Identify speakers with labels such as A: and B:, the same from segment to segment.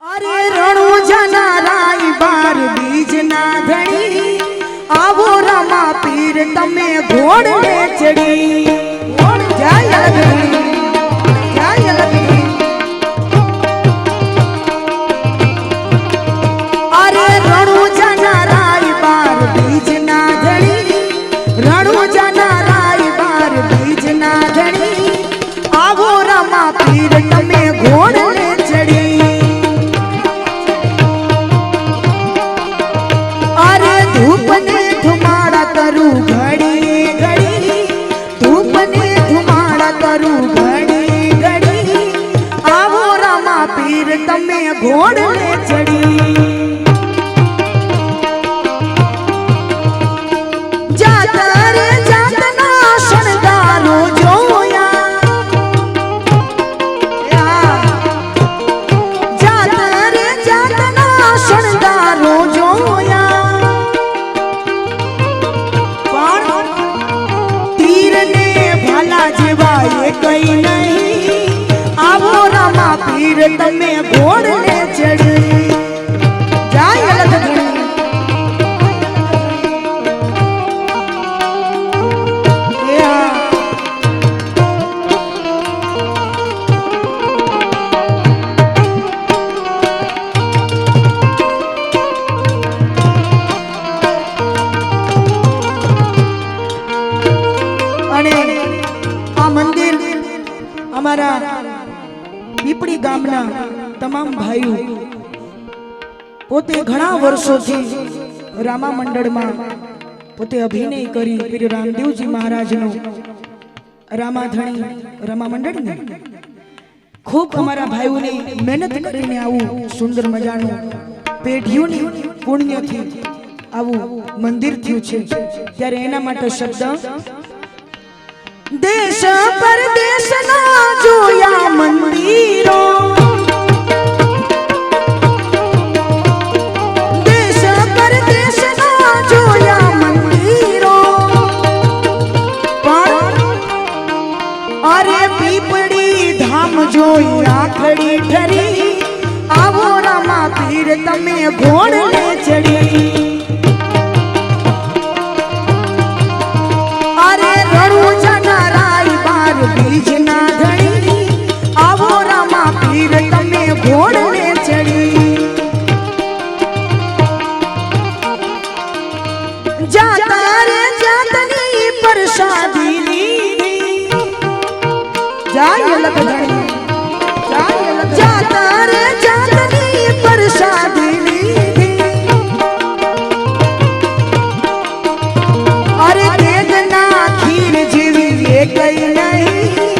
A: अरे रणु जना राई बार बीज ना धणी आवो रमा पीर तमे घोड़ ले चढ़ी जय लगनी जय लगनी। अरे रणु जना राई बार बीज ना धणी रणु जना राई बार बीज ना धणी आवो रमा पीर तमे घोड़ ले चढ़ी। धूपने धुमाड़ा करू घड़ी घड़ी धूपने धुमाड़ा करू घड़ी घड़ी आवो रमा पीर तमे घोड़ ले चढ़ी। जाता रे जातना शणगारो जोया जाता रे जातना शणगारो जोया कई नहीं आवो रमा पीर तमे घोड़ ले चढ़ी जाय लगनी। अमारा पीपड़ी गामना तमाम भाईओ पोते घणा वर्षोथी रामा मंडळ में पोते अभिनय करी पीर रामदेवजी महाराज नो रामाधणी रामा मंडळ ने खूब अमारा भाईओ ने मेहनत करीने आवु सुंदर मजानु पेढ़ीओनी पुण्य थी आवु मंदिर थयुं छे त्यारे एना माटे शब्द देश परदेश ना जोया मंदिरों देश परदेश ना जोया मंदिरों अरे पीपड़ी धाम जोया खड़ी ठरी आवो रमा पीर तमे घोड़ ले चढ़ी। अरे रणु जना राई बार बीज ना धणी आवो रमा पीर तमे घोड़ ले चढ़ी। जाता रे जातनी प्रसादी लीधी जाय लगनी जाता रे जातनी प्रसादी लीधी। अरे देदना खीर जीवी ये कई नहीं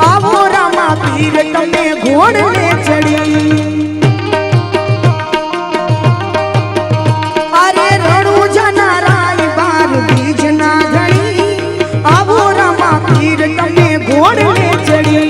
A: आवो रमा पीर तमे घोड़ ले चढ़ी। अरे रणु जना राई बार बीज ना धणी आवो रमा पीर तमे घोड़ ले चढ़ी।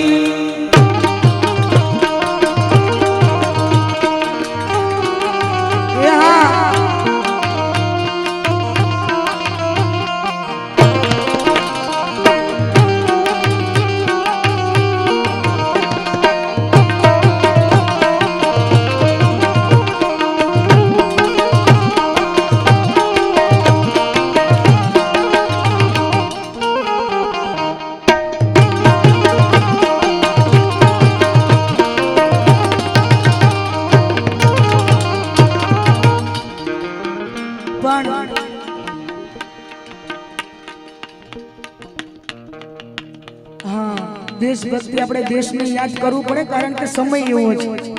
A: देशभक्ति अपने देश ने याद करवू पड़े कारण के समय एवो छे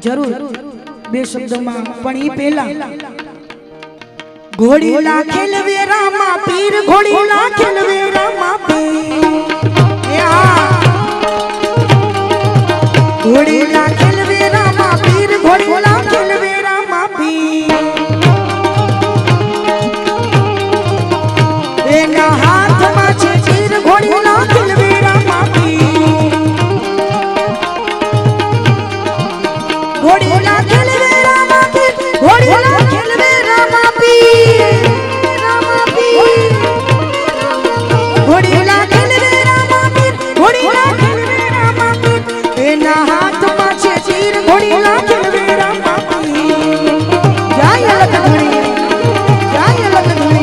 A: जरूर बे शब्दों में पण ई पहेला घोड़ी लाखेल वे रामा पीर घोड़ी लाखेल वे रामा पीर घोड़ी लाखेल वे रामा पीर घोड़ी लाखेल वे रामा पीर एना हाथ में छे तीर घोड़ी लाखेल वे रामा घोड़ी लाखेल वे रामा पीर घोड़ी लाखेल वे रामा पीर घोड़ी लाखेल वे रामा पीर घोड़ी लाखेल वे रामा पीर एना हाथ घोड़ी लाख लवेरा मापी जाय अलग घड़ी जाय अलग घड़ी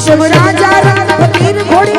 A: शिव राजा फकीर घोड़ी